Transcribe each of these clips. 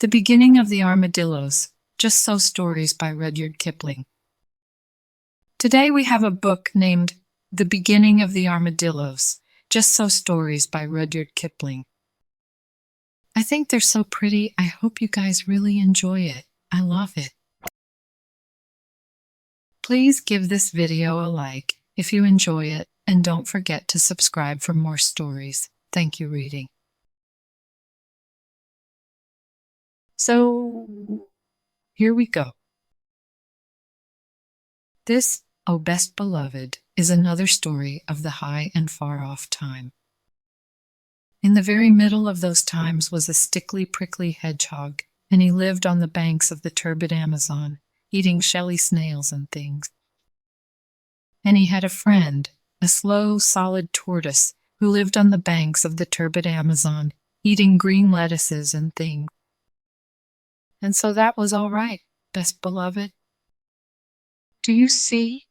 The Beginning of the Armadillos, Just So Stories by Rudyard Kipling. Today we have a book named The Beginning of the Armadillos, Just So Stories by Rudyard Kipling. I think they're so pretty. I hope you guys really enjoy it. I love it. Please give this video a like if you enjoy it, and don't forget to subscribe for more stories. Thank you, reading. So, here we go. This, O Best Beloved, is another story of the high and far-off time. In the very middle of those times was a stickly, prickly hedgehog, and he lived on the banks of the turbid Amazon, eating shelly snails and things. And he had a friend, a slow, solid tortoise, who lived on the banks of the turbid Amazon, eating green lettuces and things. And so that was all right, best beloved. Do you see?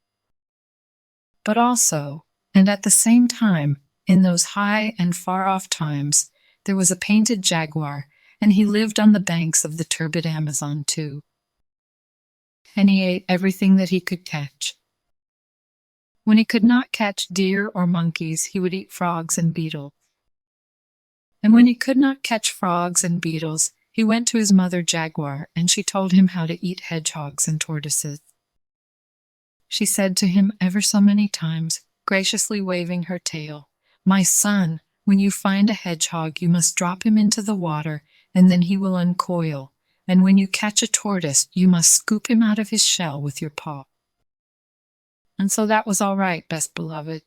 But also, and at the same time, in those high and far-off times, there was a painted jaguar, and he lived on the banks of the turbid Amazon too. And he ate everything that he could catch. When he could not catch deer or monkeys, he would eat frogs and beetles. And when he could not catch frogs and beetles, he went to his mother jaguar, and she told him how to eat hedgehogs and tortoises. She said to him ever so many times, graciously waving her tail, "My son, when you find a hedgehog, you must drop him into the water, and then he will uncoil. And when you catch a tortoise, you must scoop him out of his shell with your paw." And so that was all right, best beloved.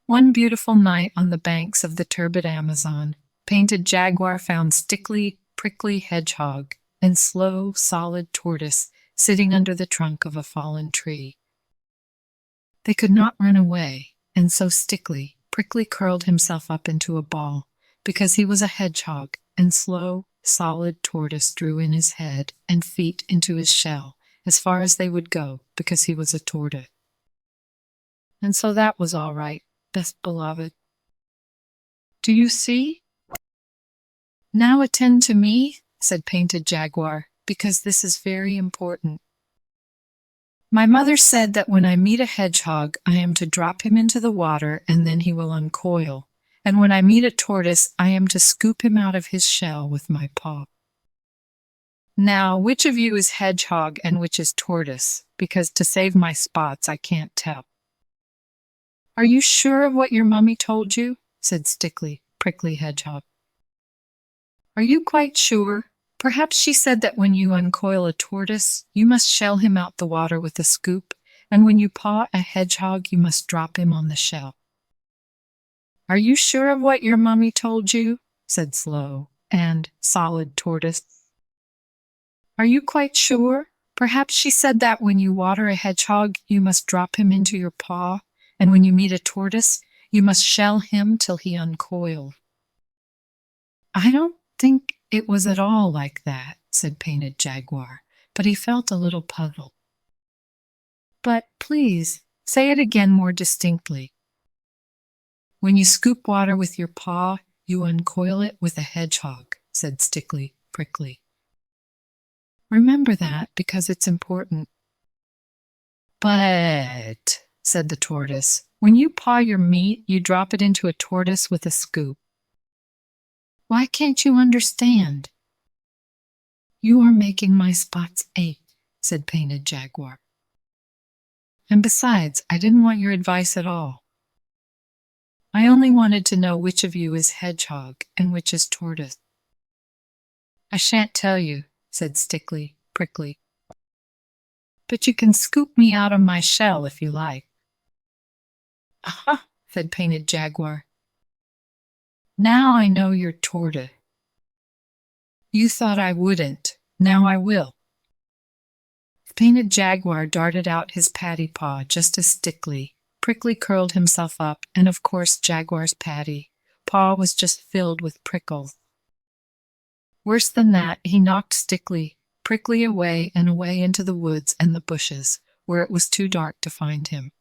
One beautiful night on the banks of the turbid Amazon, painted jaguar found stickly, prickly hedgehog and slow, solid tortoise sitting under the trunk of a fallen tree. They could not run away, and so Stickly, Prickly curled himself up into a ball, because he was a hedgehog, and slow, solid tortoise drew in his head and feet into his shell, as far as they would go, because he was a tortoise. And so that was all right, best beloved. Do you see? Now attend to me, said Painted Jaguar, because this is very important. My mother said that when I meet a hedgehog, I am to drop him into the water and then he will uncoil. And when I meet a tortoise, I am to scoop him out of his shell with my paw. Now, which of you is hedgehog and which is tortoise? Because to save my spots, I can't tell. Are you sure of what your mummy told you? Said Stickly, Prickly Hedgehog. Are you quite sure? Perhaps she said that when you uncoil a tortoise, you must shell him out the water with a scoop, and when you paw a hedgehog, you must drop him on the shell. Are you sure of what your mummy told you? Said Slow and Solid Tortoise. Are you quite sure? Perhaps she said that when you water a hedgehog, you must drop him into your paw, and when you meet a tortoise, you must shell him till he uncoils. I don't think it was at all like that, said Painted Jaguar, but he felt a little puzzled. But please, say it again more distinctly. When you scoop water with your paw, you uncoil it with a hedgehog, said Stickly, Prickly. Remember that, because it's important. But, said the tortoise, when you paw your meat, you drop it into a tortoise with a scoop. Why can't you understand? You are making my spots ache, said Painted Jaguar. And besides, I didn't want your advice at all. I only wanted to know which of you is hedgehog and which is tortoise. I shan't tell you, said Stickly, Prickly. But you can scoop me out of my shell if you like. Aha, said Painted Jaguar. Now I know you're tortoise. You thought I wouldn't. Now I will. Painted Jaguar darted out his patty paw just as Stickly, Prickly curled himself up, and of course Jaguar's patty paw was just filled with prickles. Worse than that, he knocked Stickly, Prickly away and away into the woods and the bushes, where it was too dark to find him.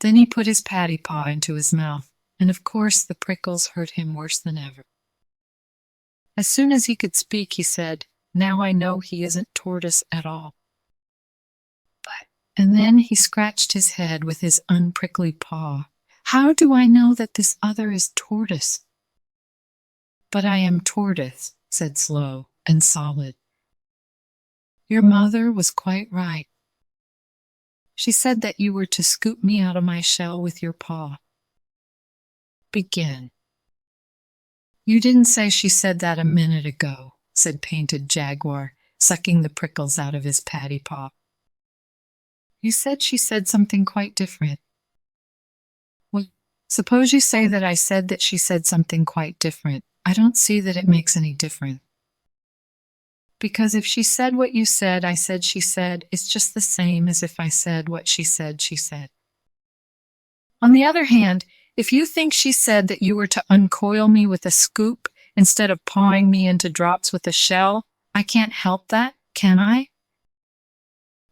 Then he put his patty paw into his mouth, and of course the prickles hurt him worse than ever. As soon as he could speak, he said, "Now I know he isn't Tortoise at all." But, and then he scratched his head with his unprickly paw. "How do I know that this other is Tortoise?" "But I am Tortoise," said Slow and Solid. "Your mother was quite right. She said that you were to scoop me out of my shell with your paw." "Begin." "You didn't say she said that a minute ago," said Painted Jaguar, sucking the prickles out of his patty paw. "You said she said something quite different." "Well, suppose you say that I said that she said something quite different. I don't see that it makes any difference." "Because if she said what you said, I said she said, it's just the same as if I said what she said she said. On the other hand, if you think she said that you were to uncoil me with a scoop instead of pawing me into drops with a shell, I can't help that, can I?"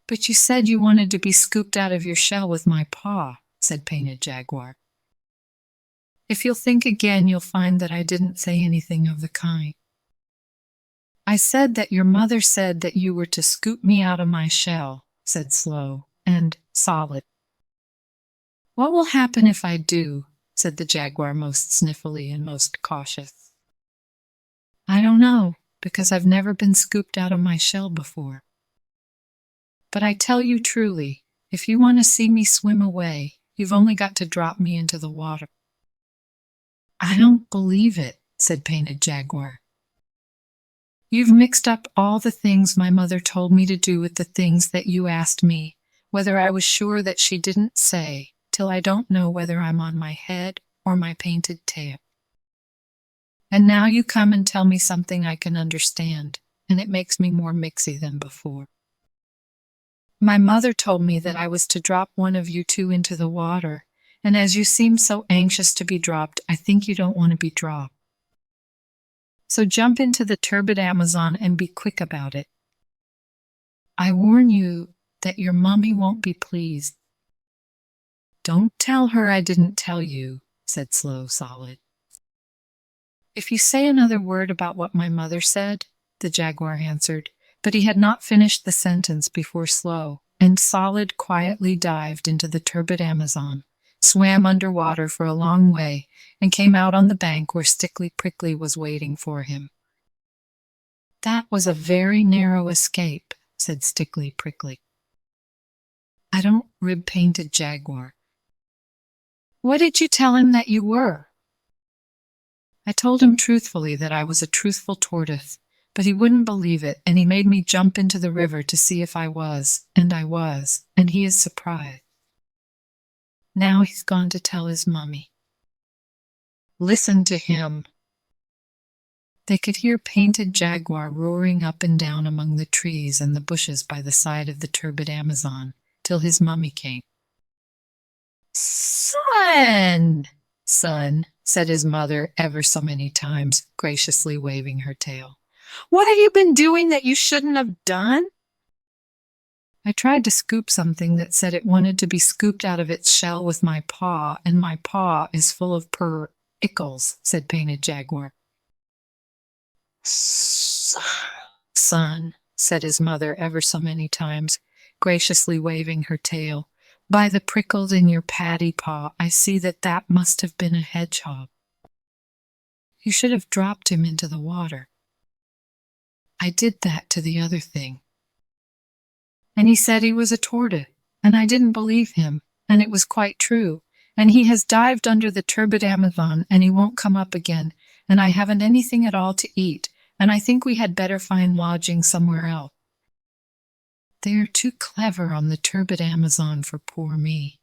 "But you said you wanted to be scooped out of your shell with my paw," said Painted Jaguar. "If you'll think again, you'll find that I didn't say anything of the kind. I said that your mother said that you were to scoop me out of my shell," said Slow and Solid. "What will happen if I do?" said the Jaguar, most sniffly and most cautious. "I don't know, because I've never been scooped out of my shell before. But I tell you truly, if you want to see me swim away, you've only got to drop me into the water." "I don't believe it," said Painted Jaguar. "You've mixed up all the things my mother told me to do with the things that you asked me, whether I was sure that she didn't say, till I don't know whether I'm on my head or my painted tail. And now you come and tell me something I can understand, and it makes me more mixy than before. My mother told me that I was to drop one of you two into the water, and as you seem so anxious to be dropped, I think you don't want to be dropped. So jump into the turbid Amazon and be quick about it. I warn you that your mummy won't be pleased." "Don't tell her I didn't tell you," said Slow Solid. "If you say another word about what my mother said," the Jaguar answered, but he had not finished the sentence before Slow and Solid quietly dived into the turbid Amazon, swam under water for a long way, and came out on the bank where Stickly Prickly was waiting for him. "That was a very narrow escape," said Stickly Prickly. "I don't," ribbed Painted Jaguar. "What did you tell him that you were?" "I told him truthfully that I was a truthful tortoise, but he wouldn't believe it, and he made me jump into the river to see if I was, and he is surprised. Now he's gone to tell his mummy." "Listen to him." They could hear Painted Jaguar roaring up and down among the trees and the bushes by the side of the turbid Amazon, till his mummy came. "Son, son," said his mother ever so many times, graciously waving her tail. "What have you been doing that you shouldn't have done?" "I tried to scoop something that said it wanted to be scooped out of its shell with my paw, and my paw is full of ickles," said Painted Jaguar. "Son," said his mother ever so many times, graciously waving her tail, "by the prickles in your patty paw, I see that that must have been a hedgehog. You should have dropped him into the water. I did that to the other thing. And he said he was a tortoise, and I didn't believe him, and it was quite true, and he has dived under the turbid Amazon, and he won't come up again, and I haven't anything at all to eat, and I think we had better find lodging somewhere else. They are too clever on the turbid Amazon for poor me."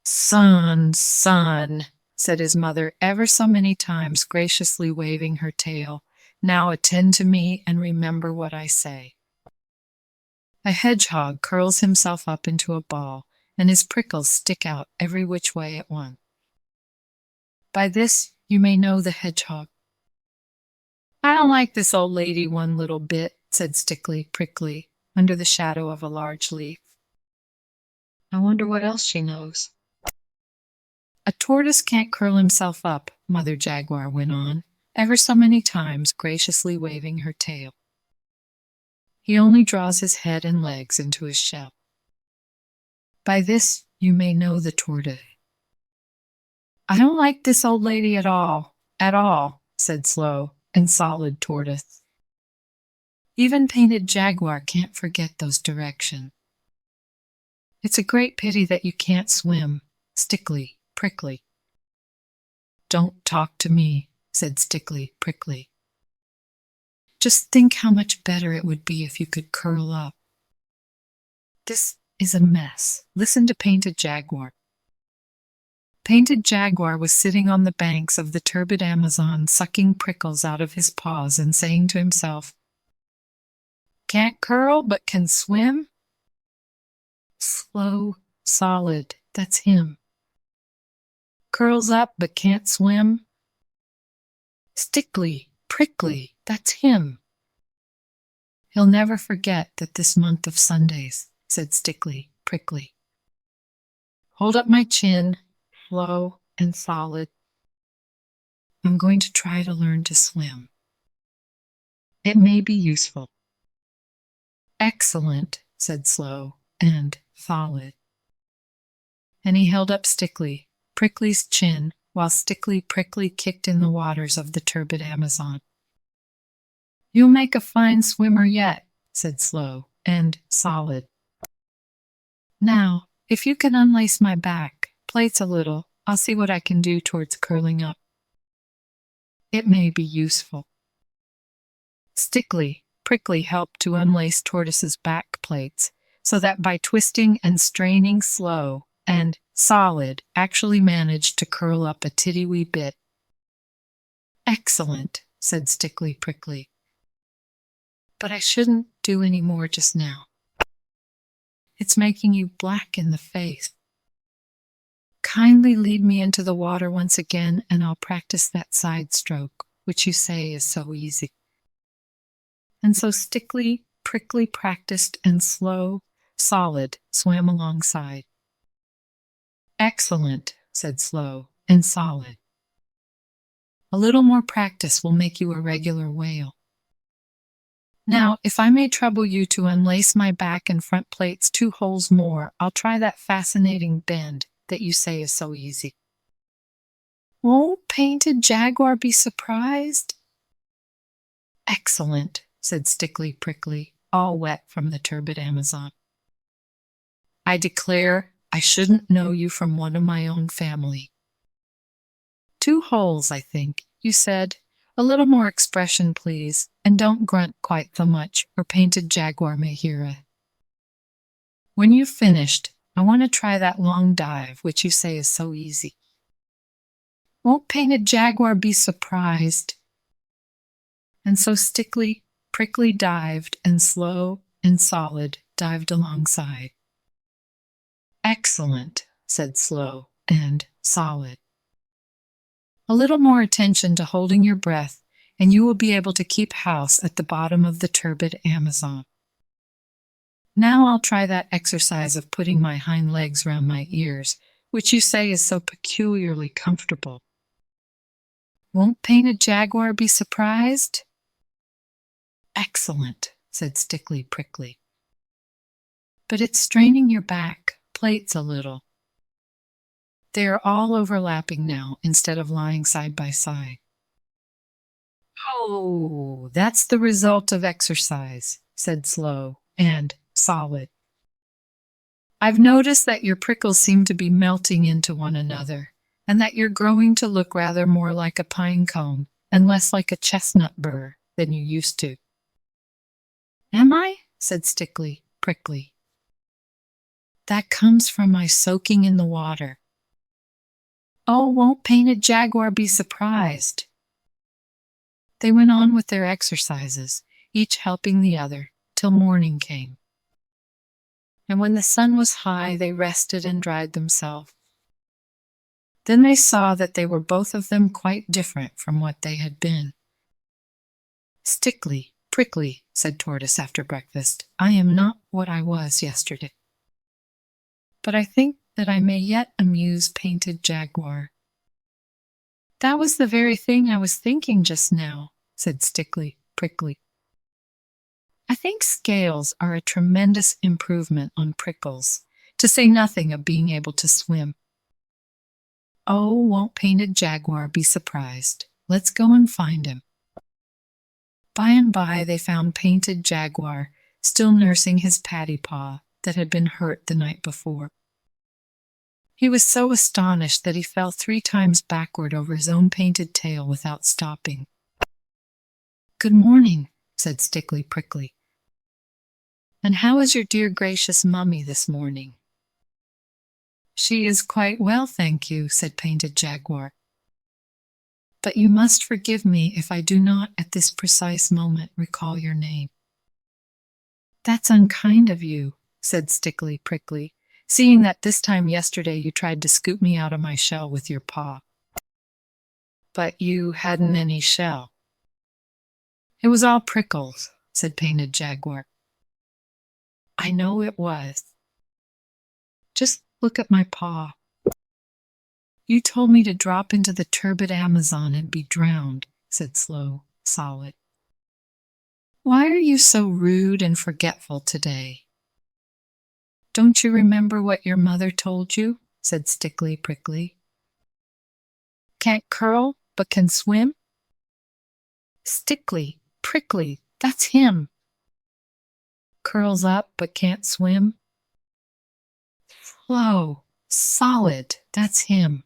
"Son, son," said his mother ever so many times, graciously waving her tail, "now attend to me and remember what I say. A hedgehog curls himself up into a ball, and his prickles stick out every which way at once. By this you may know the hedgehog." "I don't like this old lady one little bit," said Stickly Prickly, under the shadow of a large leaf. "I wonder what else she knows." "A tortoise can't curl himself up," Mother Jaguar went on, ever so many times graciously waving her tail. He only draws his head and legs into his shell. By this you may know the tortoise. I don't like this old lady at all, said slow and solid tortoise. Even painted jaguar can't forget those directions. It's a great pity that you can't swim, Stickly, Prickly. Don't talk to me, said Stickly, Prickly. Just think how much better it would be if you could curl up. This is a mess. Listen to Painted Jaguar. Painted Jaguar was sitting on the banks of the turbid Amazon, sucking prickles out of his paws and saying to himself, "Can't curl, but can swim?" Slow, solid, that's him. Curls up, but can't swim? Stickly, Prickly, that's him. He'll never forget that this month of Sundays, said Stickly, Prickly. Hold up my chin, slow and solid. I'm going to try to learn to swim. It may be useful. Excellent, said Slow and Solid. And he held up Stickly, Prickly's chin, while Stickly, Prickly kicked in the waters of the turbid Amazon. You'll make a fine swimmer yet, said Slow and Solid. Now, if you can unlace my back, plates a little, I'll see what I can do towards curling up. It may be useful. Stickly, Prickly helped to unlace Tortoise's back plates, so that by twisting and straining Slow and Solid actually managed to curl up a titty-wee bit. Excellent, said Stickly, Prickly. But I shouldn't do any more just now. It's making you black in the face. Kindly lead me into the water once again, and I'll practice that side stroke, which you say is so easy. And so Stickly, Prickly practiced, and Slow, Solid swam alongside. Excellent, said Slow and Solid. A little more practice will make you a regular whale. Now, if I may trouble you to unlace my back and front plates 2 holes more, I'll try that fascinating bend that you say is so easy. Won't Painted Jaguar be surprised? Excellent, said Stickly, Prickly, all wet from the turbid Amazon. I declare I shouldn't know you from one of my own family. 2 holes, I think, you said. A little more expression, please, and don't grunt quite so much, or Painted Jaguar may hear it. When you've finished, I want to try that long dive, which you say is so easy. Won't Painted Jaguar be surprised? And so Stickly, Prickly dived, and Slow and Solid dived alongside. Excellent, said Slow and Solid. A little more attention to holding your breath, and you will be able to keep house at the bottom of the turbid Amazon. Now I'll try that exercise of putting my hind legs round my ears, which you say is so peculiarly comfortable. Won't Painted Jaguar be surprised? Excellent, said Stickly, Prickly. But it's straining your back, plates a little. They are all overlapping now, instead of lying side by side. Oh, that's the result of exercise, said Slow and Solid. I've noticed that your prickles seem to be melting into one another, and that you're growing to look rather more like a pine cone and less like a chestnut burr than you used to. Am I? Said Stickly, Prickly. That comes from my soaking in the water. Oh, won't Painted Jaguar be surprised? They went on with their exercises, each helping the other, till morning came. And when the sun was high, they rested and dried themselves. Then they saw that they were both of them quite different from what they had been. Stickly, Prickly, said Tortoise after breakfast, I am not what I was yesterday. But I think that I may yet amuse Painted Jaguar. That was the very thing I was thinking just now, said Stickly Prickly. I think scales are a tremendous improvement on prickles, to say nothing of being able to swim. Oh, won't Painted Jaguar be surprised? Let's go and find him. By and by they found Painted Jaguar, still nursing his paddy paw that had been hurt the night before. He was so astonished that he fell 3 times backward over his own painted tail without stopping. "Good morning," said Stickly Prickly. "And how is your dear gracious mummy this morning?" "She is quite well, thank you," said Painted Jaguar. "But you must forgive me if I do not at this precise moment recall your name." "That's unkind of you," said Stickly Prickly, "seeing that this time yesterday you tried to scoop me out of my shell with your paw." "But you hadn't any shell." "It was all prickles," said Painted Jaguar. "I know it was. Just look at my paw. You told me to drop into the turbid Amazon and be drowned," said Slow Solid. "Why are you so rude and forgetful today?" "Don't you remember what your mother told you?" said Stickly Prickly. "Can't curl, but can swim?" "Stickly Prickly, that's him." "Curls up, but can't swim?" "Slow Solid, that's him."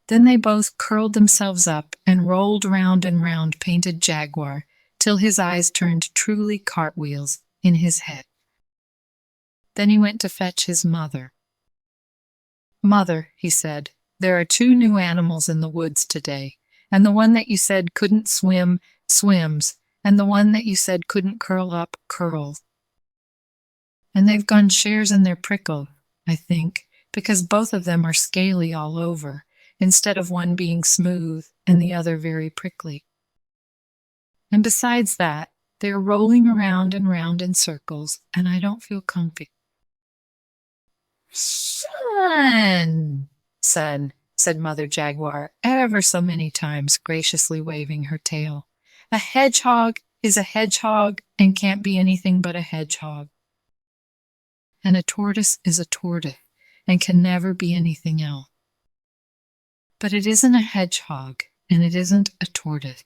Then they both curled themselves up and rolled round and round Painted Jaguar till his eyes turned truly cartwheels in his head. Then he went to fetch his mother. "Mother," he said, "there are 2 new animals in the woods today, and the one that you said couldn't swim, swims, and the one that you said couldn't curl up, curls. And they've gone shares in their prickle, I think, because both of them are scaly all over, instead of one being smooth and the other very prickly. And besides that, they are rolling around and round in circles, and I don't feel comfy." "Son, son," said Mother Jaguar ever so many times, graciously waving her tail. "A hedgehog is a hedgehog and can't be anything but a hedgehog. And a tortoise is a tortoise and can never be anything else. But it isn't a hedgehog and it isn't a tortoise.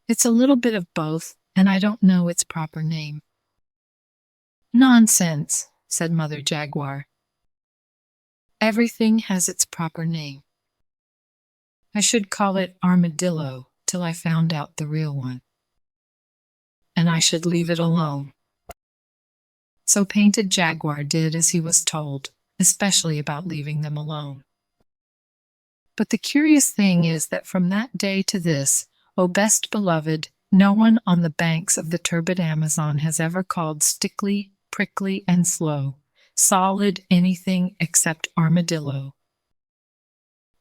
It's a little bit of both, and I don't know its proper name." "Nonsense," said Mother Jaguar. "Everything has its proper name. I should call it armadillo till I found out the real one. And I should leave it alone." So Painted Jaguar did as he was told, especially about leaving them alone. But the curious thing is that from that day to this, O best beloved, no one on the banks of the turbid Amazon has ever called Stickly, Prickly, and Slow Solid anything except armadillo.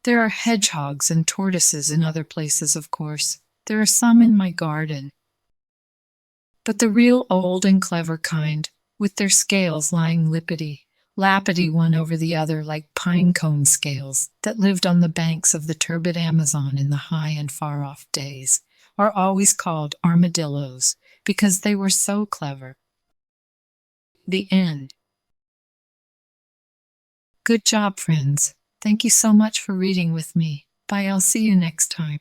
There are hedgehogs and tortoises in other places, of course. There are some in my garden. But the real old and clever kind, with their scales lying lappity one over the other like pine cone scales, that lived on the banks of the turbid Amazon in the high and far-off days, are always called armadillos, because they were so clever. The end. Good job, friends. Thank you so much for reading with me. Bye, I'll see you next time.